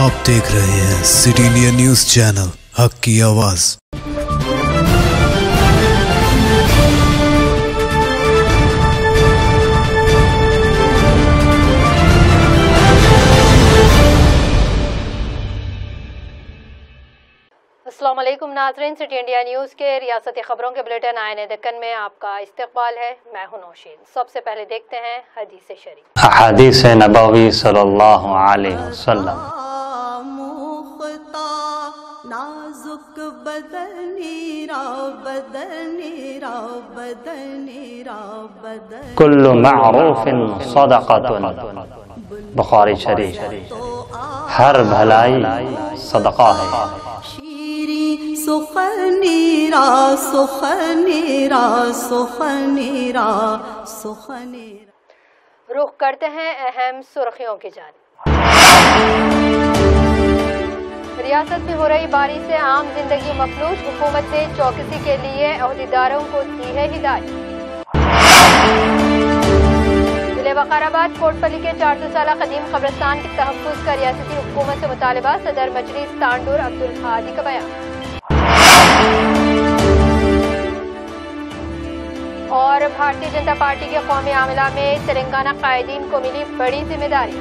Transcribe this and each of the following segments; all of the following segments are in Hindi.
आप देख रहे हैं सिटी इंडिया न्यूज चैनल, हक की आवाज। अस्सलाम वालेकुम नाज़रीन, सिटी इंडिया न्यूज़ के रियासती खबरों के बुलेटिन आईने दक्कन में आपका इस्तकबाल है। मैं हूं नौशीन। सबसे पहले देखते हैं हदीस शरीफ। हदीस नबवी सल्लल्लाहु अलैहि वसल्लम। कुल्लु मअरूफिन सदक़तुन, बुखारी शरीफ। हर भलाई सदका है। सुखनीरा सुखनीरा सुखनीरा सुखनीरा। रुख करते हैं अहम सुर्खियों की जानिब। रियासत में हो रही बारिश से आम जिंदगी मफलूज, हुकूमत ने चौकसी के लिए अहदेदारों को दी है हिदायत। जिले वकाराबाद कोटपली के 400 साल कदीम कब्रिस्तान के तहफ्फुज़ का रियासती हुकूमत से मुतालबा, सदर मजलिस तांडूर अब्दुल हादी का बयान। और भारतीय जनता पार्टी के कौमी आमला में तेलंगाना कायदीन को मिली बड़ी जिम्मेदारी।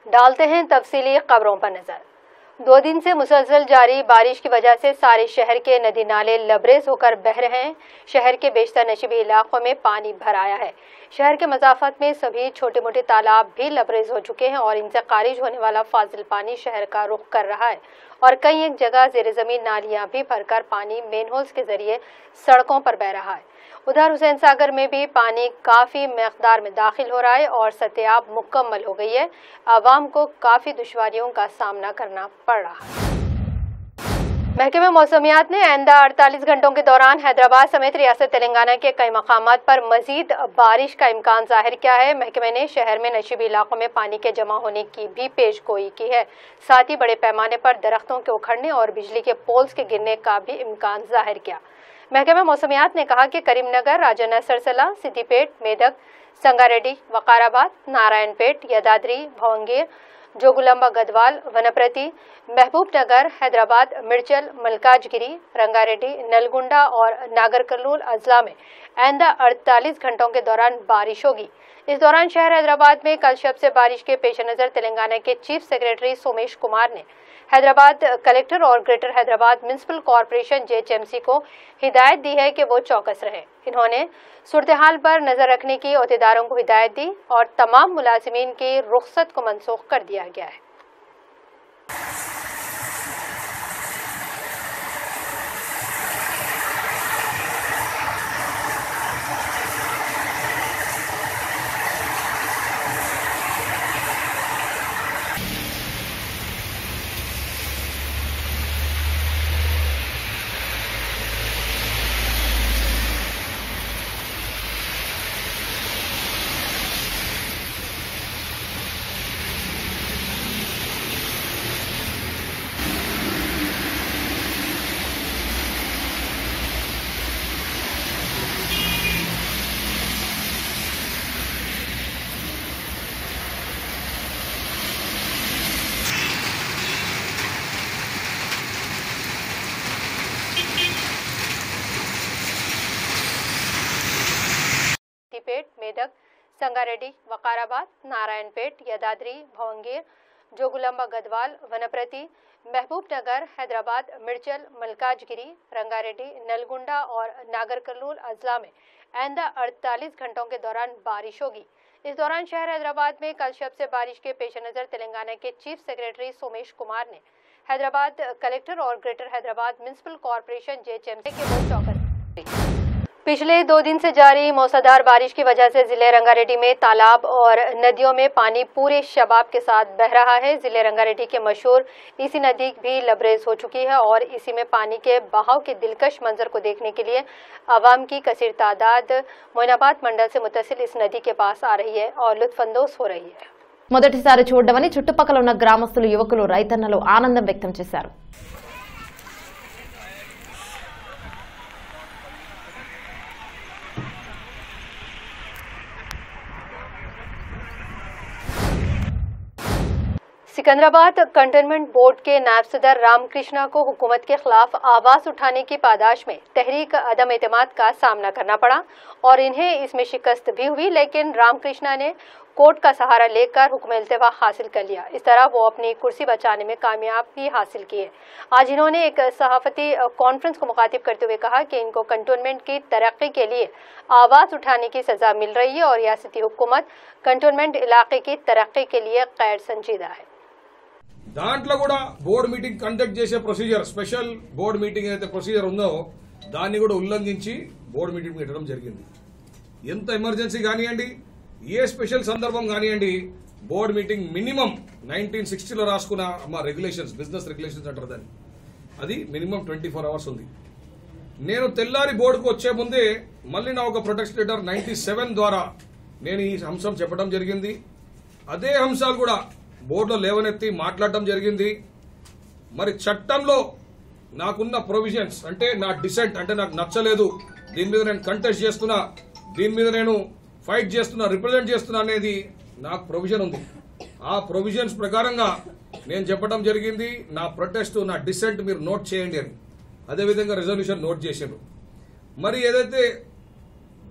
डालते हैं तफसीली खबरों पर नजर। 2 दिन से मुसलसल जारी बारिश की वजह से सारे शहर के नदी नाले लबरेज होकर बह रहे हैं। शहर के बेशतर नशीबी इलाकों में पानी भर आया है। शहर के मज़ाफ़त में सभी छोटे मोटे तालाब भी लबरेज हो चुके हैं और इनसे खारिज होने वाला फाजिल पानी शहर का रुख कर रहा है और कई एक जगह ज़ेर ज़मीन नालियां भी भरकर पानी मेन होल्स के जरिए सड़कों पर बह रहा है। उधर हुसैन सागर में भी पानी काफ़ी मकदार में दाखिल हो रहा है और सत्याब मुकम्मल हो गई है। आवाम को काफ़ी दुश्वारियों का सामना करना पड़ रहा है। महकमे मौसमियात ने आइंदा 48 घंटों के दौरान हैदराबाद समेत रियासत तेलंगाना के कई मकामात पर मजीद बारिश का इम्कान जाहिर किया है। महकमे ने शहर में नशीबी इलाकों में पानी के जमा होने की भी पेशगोई की है। साथ ही बड़े पैमाने पर दरख्तों के उखड़ने और बिजली के पोल्स के गिरने का भी इम्कान जाहिर किया। महकमे मौसमियात ने कहा कि करीमनगर, राजन्ना सरसला, सिद्दीपेट, मेदक, संगारेड्डी, वकाराबाद, नारायणपेट, यदाद्री, भवंगीर, जोगुलंबा गदवाल, वनप्रति, महबूब नगर, हैदराबाद, मिर्चल, मलकाजगिरी, रंगारेड्डी, नलगुंडा और नागरकर्नूल अजला में आइंदा 48 घंटों के दौरान बारिश होगी। इस दौरान शहर हैदराबाद में कल शब से बारिश के पेश नज़र तेलंगाना के चीफ सेक्रेटरी सोमेश कुमार ने हैदराबाद कलेक्टर और greater Hyderabad municipal corporation JHMC को हिदायत दी है कि वो चौकस रहे। इन्होंने सूरत हाल पर नजर रखने की अहदेदारों को हिदायत दी और तमाम मुलाजिमीन की रुख्सत को मनसूख कर दिया गया है। मेदक, संगारेड्डी, वकाराबाद, नारायणपेट, यदाद्री, भवंगीर, जोगुलंबा गदवाल, वनप्रति, महबूब नगर, हैदराबाद, मिर्चल, मलकाजगिरी, रंगारेड्डी, नलगुंडा और नागरकर्नूल अजला में आइंदा 48 घंटों के दौरान बारिश होगी। इस दौरान शहर हैदराबाद में कल शब से बारिश के पेश नज़र तेलंगाना के चीफ सेक्रेटरी सोमेश कुमार ने हैदराबाद कलेक्टर और greater Hyderabad municipal corporation JHMC के वो चौकस। पिछले 2 दिन से जारी मौसलाधार बारिश की वजह से जिले रंगारेड्डी में तालाब और नदियों में पानी पूरे शबाब के साथ बह रहा है। जिले रंगारेड्डी के मशहूर इसी नदी भी लबरेज हो चुकी है और इसी में पानी के बहाव के दिलकश मंजर को देखने के लिए आवाम की कसीर तादाद मोइनाबाद मंडल से मुतसिल इस नदी के पास आ रही है और लुत्फानंदोज हो रही है। మొదటిసారి చూడమని చుట్టుపక్కల ఉన్న గ్రామస్తులు, యువకులు, రైతన్నలు ఆనందం వ్యక్తం చేశారు. सिकंदराबाद कंटोनमेंट बोर्ड के नायब सदर रामकृष्णा को हुकूमत के खिलाफ आवाज उठाने की पादाश में तहरीक अदम एतमाद का सामना करना पड़ा और इन्हें इसमें शिकस्त भी हुई, लेकिन रामकृष्णा ने कोर्ट का सहारा लेकर हुक्म इल्तिवा हासिल कर लिया। इस तरह वो अपनी कुर्सी बचाने में कामयाबी हासिल की है। आज इन्होंने एक सहाफती कॉन्फ्रेंस को मुखातिब करते हुए कहा कि इनको कंटोनमेंट की तरक्की के लिए आवाज उठाने की सजा मिल रही है और रियासती हुकूमत कंटोनमेंट इलाके की तरक्की के लिए गैर संजीदा है। దాంట్లో కూడా బోర్డు మీటింగ్ కండక్ట్ చేసే ప్రొసీజర్, స్పెషల్ బోర్డు మీటింగ్ ఏదైతే ప్రొసీజర్ ఉందో దాన్ని కూడా ఉల్లంఘించి బోర్డు మీటింగ్ పెట్టడం జరిగింది. ఎంత ఎమర్జెన్సీ కానివ్వండి, ఏ స్పెషల్ సందర్భం కానివ్వండి, బోర్డు మీటింగ్ మినిమం 1960లో రాసుకున్న మా రెగ్యులేషన్స్, బిజినెస్ రెగ్యులేషన్స్ అంటారు దాన్ని, అది మినిమం 24 అవర్స్ ఉంది. నేను తెల్లారి బోర్డుకు వచ్చే ముందే మళ్ళీ నా ఒక ప్రొటెక్షన్ లెటర్ 97 ద్వారా నేను ఈ అంశం చెప్పడం జరిగింది. అదే అంశాలు కూడా బోర్డులో లేవనెత్తి మాట్లాడటం జరిగింది. మరి చట్టంలో నాకున్న ప్రొవిజన్స్, అంటే నా డిసెంట్, అంటే నాకు నచ్చలేదు, దీని మీద నేను కంటెస్ట్ చేస్తున్నా, దీని మీద నేను ఫైట్ చేస్తున్నా, రిప్రజెంట్ చేస్తున్నా అనేది నాకు ప్రొవిజన్ ఉంది. ఆ ప్రొవిజన్స్ ప్రకారంగా నేను చెప్పడం జరిగింది. నా ప్రొటెస్ట్, నా డిసెంట్ మీరు నోట్ చేయండి అని. అదేవిధంగా రెజల్యూషన్ నోట్ చేశారు. మరి ఏదైతే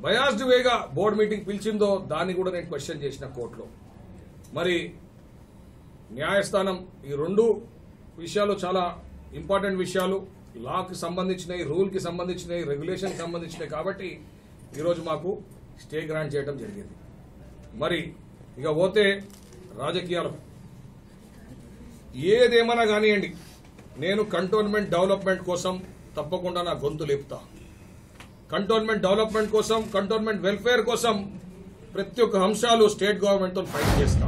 బయాస్డ్ వేగా బోర్డు మీటింగ్ పిలిచిందో దాన్ని కూడా నేను క్వశ్చన్ చేసిన కోర్టులో. మరి న్యాయస్థానం ఈ రెండు విషయాలు చాలా ఇంపార్టెంట్ విషయాలు, లాకి సంబంధించినవి, రూల్కి సంబంధించినవి, రెగ్యులేషన్కి సంబంధించినవి కాబట్టి ఈరోజు మాకు స్టే గ్రాంట్ చేయడం జరిగింది. మరి ఇక పోతే రాజకీయాలు ఏదేమన్నా కానివ్వండి, నేను కంటోన్మెంట్ డెవలప్మెంట్ కోసం తప్పకుండా నా గొంతు లేపుతా. కంటోన్మెంట్ డెవలప్మెంట్ కోసం, కంటోన్మెంట్ వెల్ఫేర్ కోసం ప్రతి ఒక్క అంశాలు స్టేట్ గవర్నమెంట్ తో ఫైట్ చేస్తా.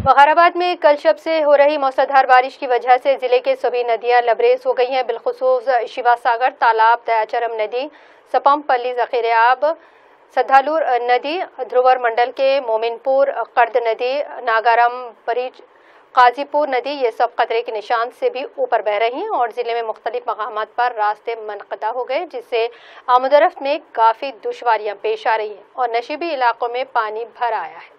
बहाराबाद में कल शब से हो रही मूसलाधार बारिश की वजह से जिले के सभी नदियां लबरेज हो गई हैं। बिलखुसूस शिवा सागर तालाब, दयाचरम नदी, सपमपल्ली जखीरेआब, सद्धालूर नदी, ध्रुवर मंडल के मोमिनपुर, कर्द नदी, नागाराम बरीज, काजीपुर नदी, ये सब खतरे के निशान से भी ऊपर बह रही हैं और जिले में मुख्तलिफ मकामात पर रास्ते मुनक़ता हो गए, जिससे आमदोरफ्त में काफ़ी दुश्वारियां पेश आ रही हैं और नशीबी इलाकों में पानी भर आया है।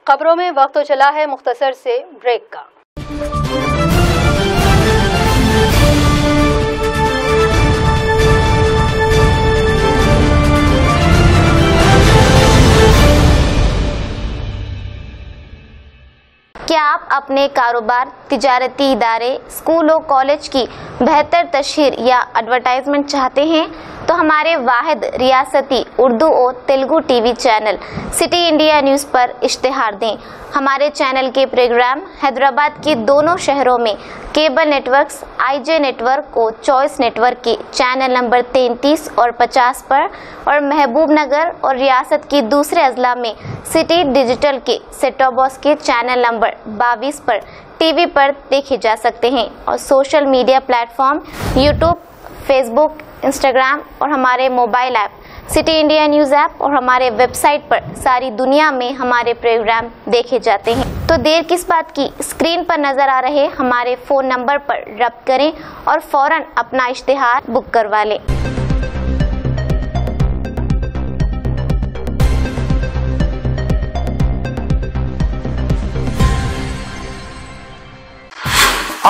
खबरों में वक्त तो चला है मुख्तसर से ब्रेक का। क्या आप अपने कारोबार, तिजारती इदारे, स्कूलों, कॉलेज की बेहतर तशहीर या एडवर्टाइजमेंट चाहते हैं? तो हमारे वाहिद रियासती उर्दू और Telugu TV channel city India news पर इश्तिहार दें। हमारे चैनल के प्रोग्राम हैदराबाद के दोनों शहरों में केबल नेटवर्क्स आईजे नेटवर्क और चॉइस नेटवर्क के चैनल नंबर 33 और 50 पर और महबूब नगर और रियासत के दूसरे अजला में सिटी डिजिटल के सेट टॉप बॉक्स के चैनल नंबर 22 पर टीवी पर देखे जा सकते हैं और social media platform YouTube, Facebook, Instagram और हमारे mobile app city India news app और हमारे वेबसाइट पर सारी दुनिया में हमारे प्रोग्राम देखे जाते हैं। तो देर किस बात की, स्क्रीन पर नजर आ रहे हमारे फ़ोन नंबर पर रब्त करें और फौरन अपना इश्तिहार बुक करवा लें।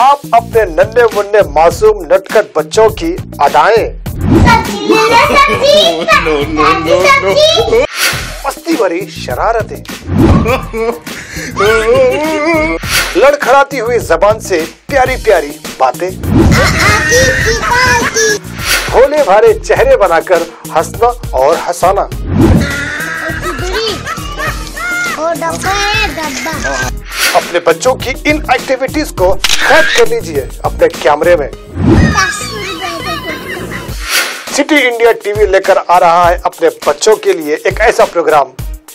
आप अपने नन्हे मुन्ने मासूम नटखट बच्चों की अदाएं, मस्ती भरी शरारतें, लड़खड़ाती हुई जबान से प्यारी प्यारी बातें, भोले भाले चेहरे बनाकर हंसना और हंसाना, अपने बच्चों की इन एक्टिविटीज को कैद कर लीजिए अपने कैमरे में। सिटी इंडिया टीवी लेकर आ रहा है अपने बच्चों के लिए एक ऐसा प्रोग्राम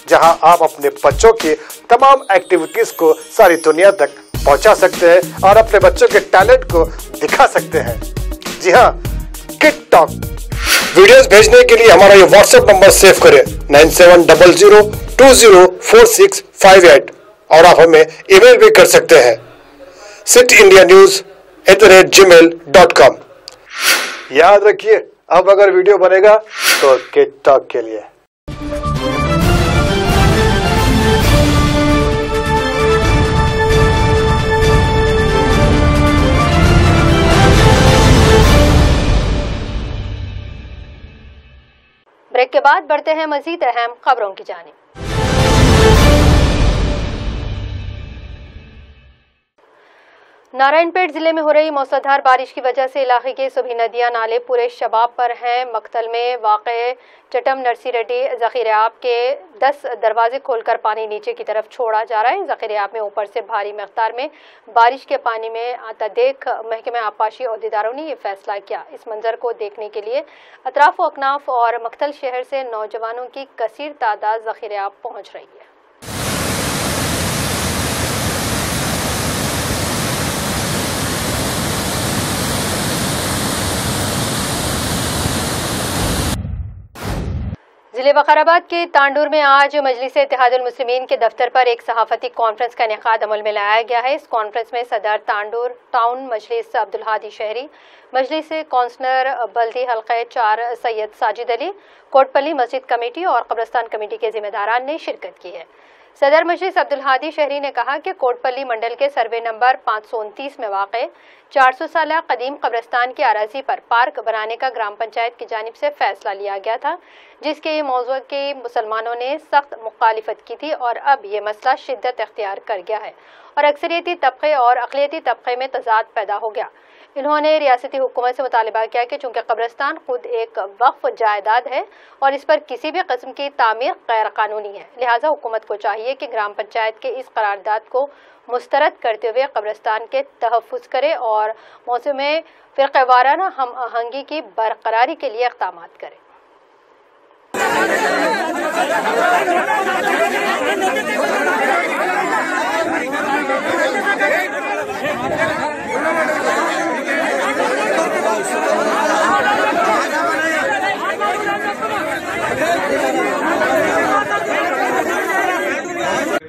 जहां आप अपने बच्चों के तमाम एक्टिविटीज को सारी दुनिया तक पहुंचा सकते हैं और अपने बच्चों के टैलेंट को दिखा सकते हैं। जी हाँ, किड टॉक। वीडियोस भेजने के लिए हमारा ये व्हाट्सएप नंबर सेव करें 9700204658 और आप हमें ईमेल भी कर सकते हैं cityindianews@gmail.com। याद रखिए, अब अगर वीडियो बनेगा तो किड टॉक के लिए। ब्रेक के बाद बढ़ते हैं मजीद अहम खबरों की जानिब। नारायणपेट जिले में हो रही मूसलाधार बारिश की वजह से इलाके की सभी नदियां नाले पूरे शबाब पर हैं। मक्तल में वाक़े चटम नरसी रेड्डी ज़ख़ीराब के 10 दरवाजे खोलकर पानी नीचे की तरफ छोड़ा जा रहा है। ज़ख़ीराब में ऊपर से भारी मकदार में बारिश के पानी में आता देख महकमे आबपाशी अहदेदारों ने यह फैसला किया। इस मंजर को देखने के लिए अतराफ व अकनाफ और मक्तल शहर से नौजवानों की कसीर तादाद ज़ख़ीराब पहुँच रही है। जिले वकाराबाद के तांडूर में आज मजलिस इत्तेहादुल मुस्लिमीन के दफ्तर पर एक सहाफती कॉन्फ्रेंस का इनेकाद अमल में लाया गया है। इस कॉन्फ्रेंस में सदर तांडूर टाउन मजलिस अब्दुल हादी शहरी, मजलिस कौंसलर बल्दी हल्के 4 सैयद साजिद अली, कोटपल्ली मस्जिद कमेटी और कब्रस्तान कमेटी के जिम्मेदारान ने शिरकत की है। सदर मजलिस अब्दुल हादी शहरी ने कहा कि कोटपल्ली मंडल के सर्वे नंबर 529 में वाक़े 400 साल कदीम कब्रस्तान की अराजी पर पार्क बनाने का ग्राम पंचायत की जानिब से फैसला लिया गया था, जिसके ये मौजू के मुसलमानों ने सख्त मुखालिफत की थी और अब ये मसला शिद्दत इख्तियार कर गया है और अक्सरियती तबके और अक़लियती तबके में तज़ाद पैदा हो गया। इन्होंने रियासती हुकूमत से मुतालिबा किया कि चूँकि कब्रस्तान खुद एक वक्फ जायदाद है और इस पर किसी भी किस्म की तामीर गैर कानूनी है, लिहाजा हुकूमत को चाहिए कि ग्राम पंचायत के इस करारदाद को मुस्तरद करते हुए कब्रस्तान के तहफ़्फ़ुज़ करे और मौसम में फ़िरक़ेवाराना हम आहंगी की बरकरारी के लिए इक़दाम करे।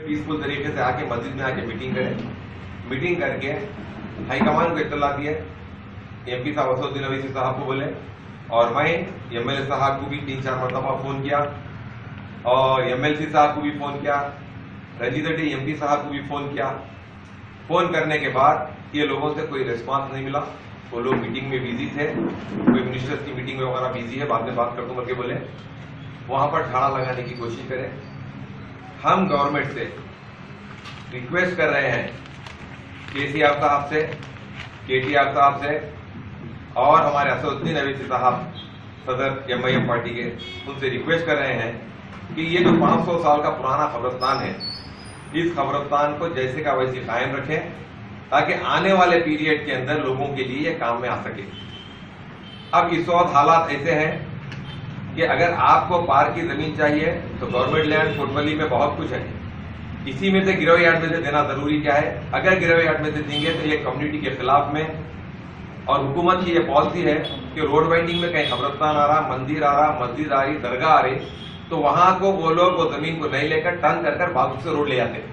पीसफुल तरीके से आके मस्जिद में आके मीटिंग करें, मीटिंग करके हाईकमान को इत्तला दिए, एमपी साहब असदुद्दीन अवैसी साहब को बोले और मैं एमएलए साहब को भी 3-4 मरतबा फोन किया और एमएलसी साहब को भी फोन किया, रंजीत रेड्डी एमपी साहब को भी फोन किया। फोन करने के बाद ये लोगों से कोई रिस्पांस नहीं मिला। वो लोग मीटिंग में बिजी थे, कोई मिनिस्टर्स की मीटिंग में वगैरह बिजी है, बाद में बात करते करके बोले वहां पर ठाड़ा लगाने की कोशिश करें। हम गवर्नमेंट से रिक्वेस्ट कर रहे हैं, केसीआर साहब से, केटीआर साहब से और हमारे असदुद्दीन अवैसी साहब सदर एमआईएम पार्टी के, उनसे रिक्वेस्ट कर रहे हैं कि ये जो 500 साल का पुराना कब्रस्तान है, इस कब्रस्तान को जैसे का वैसे कायम रखें ताकि आने वाले पीरियड के अंदर लोगों के लिए ये काम में आ सके। अब इस वक्त हालात ऐसे हैं कि अगर आपको पार्क की जमीन चाहिए तो गवर्नमेंट लैंड कोटपल्ली में बहुत कुछ है, इसी में से गिरवी यार्ड में से देना जरूरी क्या है। अगर गिरवी यार्ड में से देंगे तो ये कम्युनिटी के खिलाफ में, और हुकूमत की ये पॉलिसी है कि रोड वाइंडिंग में कहीं कब्रस्तान आ रहा, मंदिर आ रहा, मस्जिद आ रही, दरगाह आ रही, तो वहां को वो लोग वो जमीन को नहीं लेकर टर्न कर बाजू से रोड ले आते।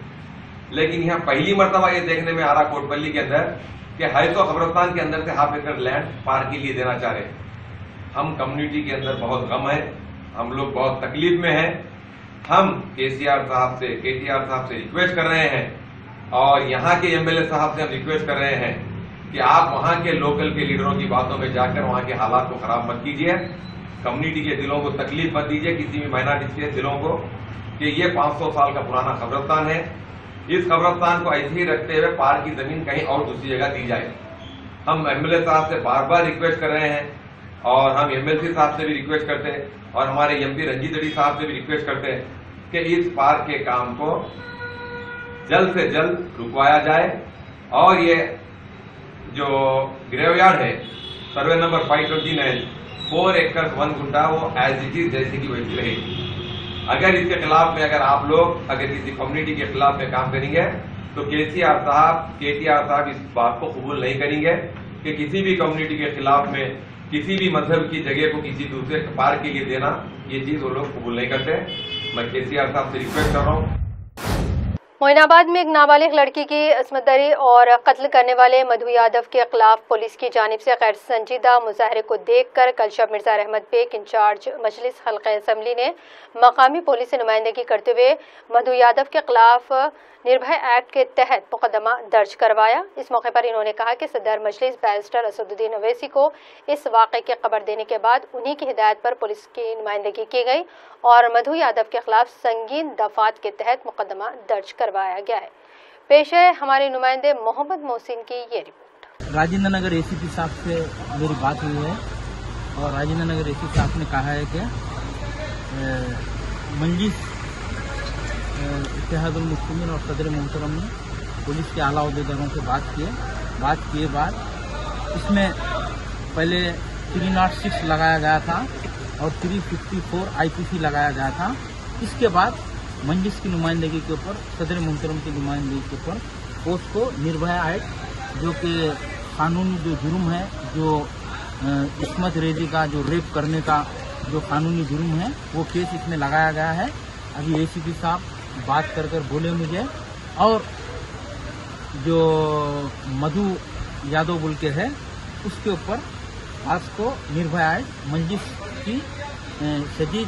लेकिन यहाँ पहली मरतबा ये देखने में आ रहा कोटपल्ली के अंदर कि है तो कब्रस्तान के अंदर से ½ एकड़ लैंड पार्क के लिए देना चाह रहे। हम कम्युनिटी के अंदर बहुत गम है, हम लोग बहुत तकलीफ में हैं। हम केसीआर साहब से, केटीआर साहब से रिक्वेस्ट कर रहे हैं और यहाँ के एमएलए साहब से हम रिक्वेस्ट कर रहे हैं कि आप वहाँ के लोकल के लीडरों की बातों में जाकर वहाँ के हालात को खराब मत कीजिए, कम्युनिटी के दिलों को तकलीफ मत दीजिए, किसी भी माइनॉरिटी के दिलों को, कि ये 500 साल का पुराना कब्रस्तान है। इस कब्रस्तान को ऐसे ही रखते हुए पार्क की जमीन कहीं और दूसरी जगह दी जाए। हम एमएलए साहब से बार बार रिक्वेस्ट कर रहे हैं और हम एमएलसी साहब से भी रिक्वेस्ट करते हैं और हमारे एमपी रंजीत रेड्डी साहब से भी रिक्वेस्ट करते हैं कि इस पार्क के काम को जल्द से जल्द रुकवाया जाए और ये जो ग्रेवयार्ड है सर्वे नंबर 529 4 एकड़ 1 गुंठा वो एज इट इज जैसे की वैसी रहेगी। अगर इसके खिलाफ में अगर किसी कम्युनिटी के खिलाफ में काम करेंगे तो केटीआर साहब इस बात को कबूल नहीं करेंगे कि किसी भी कम्युनिटी के खिलाफ में किसी भी मजहब की जगह को किसी दूसरे पार्क के लिए देना, ये चीज वो लोग कबूल नहीं करते। मैं केटीआर साहब से रिक्वेस्ट कर रहा हूँ। मोइनाबाद में एक नाबालिग लड़की की असमतदरी और कत्ल करने वाले मधु यादव के खिलाफ पुलिस की जानिब से गैर संजीदा मुजाहरे को देखकर कल शब मिर्जा रहमत बेग इंचार्ज मजलिस हल्का असम्बली ने मकामी पुलिस से नुमाइंदगी करते हुए मधु यादव के खिलाफ निर्भया एक्ट के तहत मुकदमा दर्ज करवाया। इस मौके पर इन्होंने कहा कि सदर मजलिस बैरिस्टर असदुद्दीन अवैसी को इस वाक़े की खबर देने के बाद उन्हीं की हिदायत पर पुलिस की नुमाइंदगी की गई और मधु यादव के खिलाफ संगीन दफात के तहत मुकदमा दर्ज करवाया गया है। पेश है हमारे नुमाइंदे मोहम्मद मोहसिन की ये रिपोर्ट। राजेंद्र नगर एसीपी साहब से मेरी बात हुई है और राजेंद्र नगर एसीपी साहब ने कहा है कि मजलिस इत्तेहादुल मुस्लिमीन और सदर मोहतरम ने पुलिस के आला अहदेदारों से बात किए बाद इसमें पहले 306 लगाया गया था और 354 IPC लगाया गया था। इसके बाद मजलिस की नुमाइंदगी के ऊपर, सदर मोहतरम की नुमाइंदगी के ऊपर पोस्ट को निर्भया एक्ट, जो कि कानूनी जो जुर्म है, जो इस्मत रेजी का, जो रेप करने का जो कानूनी जुर्म है, वो केस इसमें लगाया गया है। अभी एसीपी साहब बात कर बोले मुझे, और जो मधु यादव बोल के है उसके ऊपर आज को निर्भया मजलिस की शदीद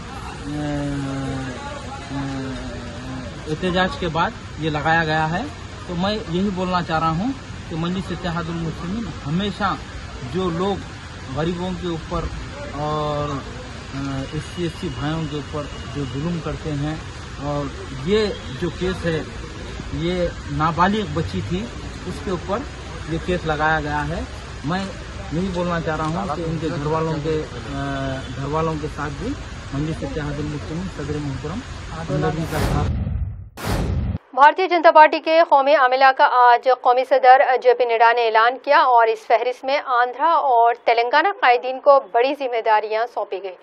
एहतजाज के बाद ये लगाया गया है। तो मैं यही बोलना चाह रहा हूँ कि मजलिस इत्तेहादुल मुस्लिमीन हमेशा जो लोग गरीबों के ऊपर और SC भाइयों के ऊपर जो जुल्म करते हैं, और ये जो केस है ये नाबालिग बच्ची थी उसके ऊपर ये केस लगाया गया है। मैं यही बोलना चाह रहा हूँ कि इनके घर वालों के साथ भी मजलिस इत्तेहादुल मुस्लिमीन सदर मोहतरम जिंदगी का साथ। भारतीय जनता पार्टी के कौमी अमला का आज कौमी सदर JP नड्डा ने ऐलान किया और इस फहरिस्त में आंध्रा और तेलंगाना कायदीन को बड़ी जिम्मेदारियां सौंपी गई।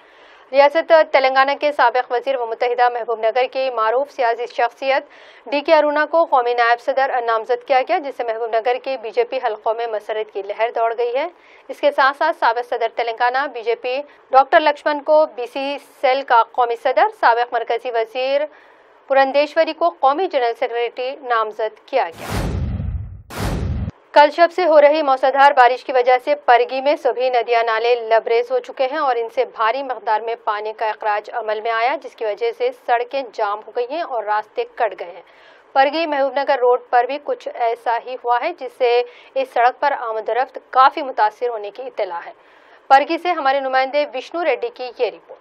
रियासत तेलंगाना के साबिक वजीर व मुत्तहिदा महबूबनगर की मारूफ सियासी शख्सियत DK अरुणा को कौमी नायब सदर नामजद किया गया, जिससे महबूबनगर के BJP हल्कों में मसरत की लहर दौड़ गई है। इसके साथ साथ साबिक सदर तेलंगाना BJP डॉक्टर लक्ष्मण को BC सेल का कौमी सदर, साबिक मरकजी वजीर पुरंदेश्वरी को कौमी जनरल सेक्रेटरी नामजद किया गया। कल शब से हो रही मौसलाधार बारिश की वजह से परगी में सभी नदियां नाले लबरेज हो चुके हैं और इनसे भारी मकदार में पानी का अखराज अमल में आया, जिसकी वजह से सड़कें जाम हो गई हैं और रास्ते कट गए हैं। परगी महबूबनगर रोड पर भी कुछ ऐसा ही हुआ है, जिससे इस सड़क पर आमदरफ्त काफी मुतासिर होने की इत्तला है। परगी से हमारे नुमाइंदे विष्णु रेड्डी की ये रिपोर्ट।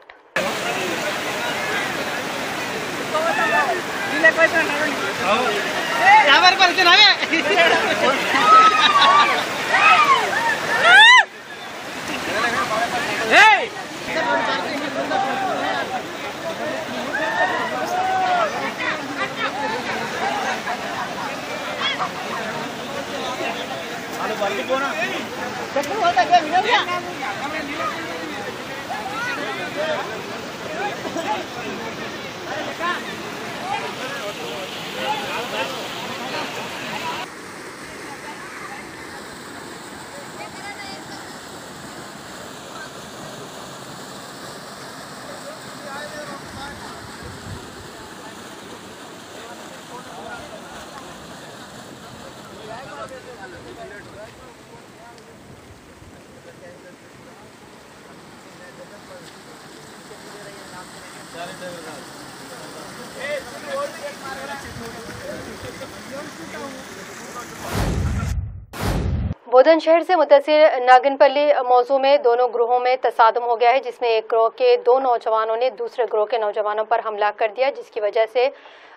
बोधन शहर से मुत्तसिल नागिनपल्ली मौजू में दोनों ग्रोहों में तसादुम हो गया है, जिसमें एक ग्रोह के 2 नौजवानों ने दूसरे ग्रोह के नौजवानों पर हमला कर दिया, जिसकी वजह से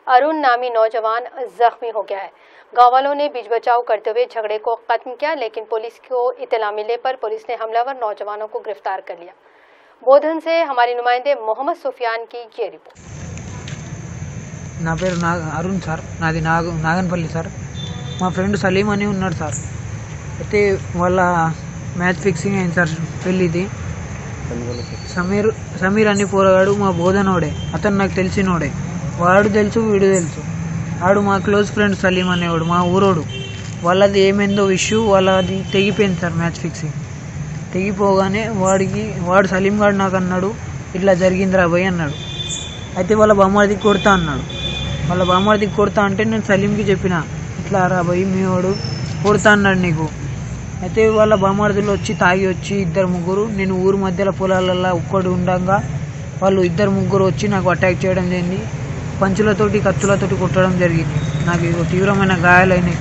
अरुण नामी नौजवान जख्मी हो गया है। गांव वालों ने बीच बचाव करते हुए झगड़े को खत्म किया, लेकिन पुलिस को इत्तला मिलने पर पुलिस ने हमलावर नौजवानों को गिरफ्तार कर लिया। बोधन से हमारे नुमाइंदे मोहम्मद सुफियान की ये रिपोर्ट। నా పేరు అరుణ్ సార్, నాది నాగన్పల్లి సార్. మా ఫ్రెండ్ సలీం అని ఉన్నాడు సార్. అయితే వాళ్ళ మ్యాచ్ ఫిక్సింగ్ అయింది సార్ పెళ్ళిది. సమీర్ అని పోరగాడు మా బోధనోడే, అతను నాకు తెలిసినోడే, వాడు తెలుసు వీడు తెలుసు. వాడు మా క్లోజ్ ఫ్రెండ్ సలీం అనేవాడు, మా ఊరోడు. వాళ్ళది ఏమైందో ఇష్యూ, వాళ్ళది తెగిపోయింది సార్, మ్యాచ్ ఫిక్సింగ్ తెగిపోగానే వాడు సలీం గారు నాకు అన్నాడు, ఇట్లా జరిగిందిరా భయ్ అన్నాడు. అయితే వాళ్ళ బామ్మడికి కొడతా అన్నాడు. వాళ్ళ బామ్మడికి కొడతా అంటే నేను సలీంకి చెప్పిన, ఇట్లా రా భయ్ మీ వాడు కొడతా అన్నాడు నీకు. అయితే వాళ్ళ బామ్మడిలో వచ్చి తాగి వచ్చి ఇద్దరు ముగ్గురు, నేను ఊరు మధ్యలో పొలాలల్లో ఒక్కడు ఉండగా వాళ్ళు ఇద్దరు ముగ్గురు వచ్చి నాకు అటాక్ చేయడం జరిగింది. పంచులతోటి కత్తులతోటి కొట్టడం జరిగింది. నాకు తీవ్రమైన గాయాలైనాయి.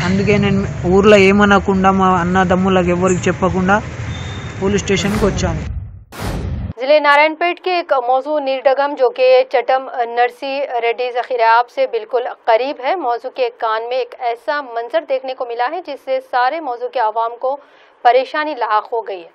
అందుకే నేను ఊర్లో ఏమనకుండా మా అన్నదమ్ములకు ఎవరికి చెప్పకుండా పోలీస్ స్టేషన్కి వచ్చాను. जिले नारायणपेट के एक मौजू नीरडगम जो कि चटम नरसी रेड्डी जखीराब से बिल्कुल करीब है, मौजू के कान में एक ऐसा मंजर देखने को मिला है जिससे सारे मौजू के आवाम को परेशानी लाहक हो गई है।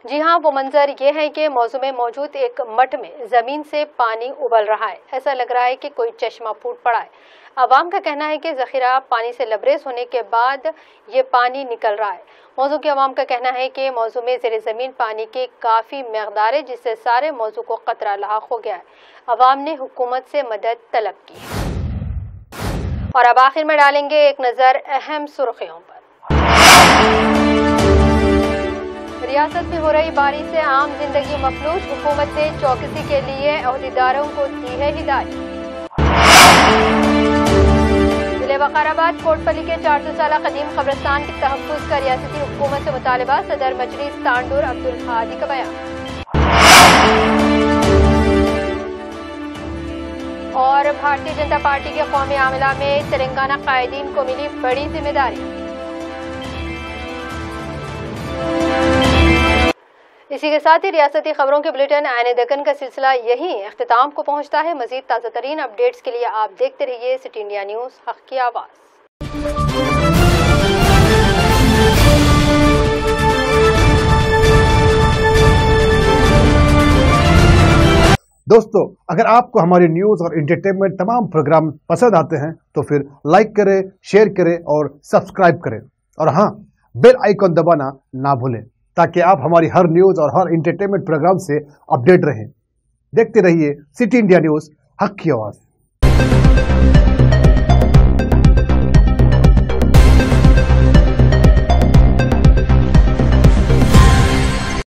जी हाँ, वो मंजर ये है कि मौजू में मौजूद एक मठ में ज़मीन से पानी उबल रहा है। ऐसा लग रहा है कि कोई चश्मा फूट पड़ा है। आवाम का कहना है कि ज़खीरा पानी से लबरेज होने के बाद ये पानी निकल रहा है। मौजू के आवाम का कहना है कि मौजू में ज़ेरे ज़मीन पानी की काफ़ी मकदार है, जिससे सारे मौजू को ख़तरा लाहक हो गया है। आवाम ने हुकूमत से मदद तलब की है। और अब आखिर में डालेंगे एक नज़र अहम सुर्खियों पर। रियासत में हो रही बारिश से आम जिंदगी मफलूज, हुकूमत ने चौकसी के लिए अहदेदारों को दी है हिदायत। जिले वकाराबाद कोटपली के 400 साल कदीम कब्रिस्तान के तहफ़्फ़ुज़ का रियासती हुकूमत से मुतालबा, सदर मजलिस तांडूर अब्दुल हादी का बयान। और भारतीय जनता पार्टी के कौमी आमला में तेलंगाना कायदीन को मिली बड़ी जिम्मेदारी। इसी के साथ ही रियासती खबरों के बुलेटिन आईने दक्कन का सिलसिला यहीं अख्तिताम को पहुंचता है। मजीद ताज़ा तरीन अपडेट्स के लिए आप देखते रहिए सिटी इंडिया न्यूज़, हक की आवाज़। दोस्तों, अगर आपको हमारी न्यूज और एंटरटेनमेंट तमाम प्रोग्राम पसंद आते हैं तो फिर लाइक करें, शेयर करें और सब्सक्राइब करें। और हाँ, बेल आइकॉन दबाना ना भूलें ताकि आप हमारी हर न्यूज और हर एंटरटेनमेंट प्रोग्राम से अपडेट रहें। देखते रहिए सिटी इंडिया न्यूज़, हक की आवाज़।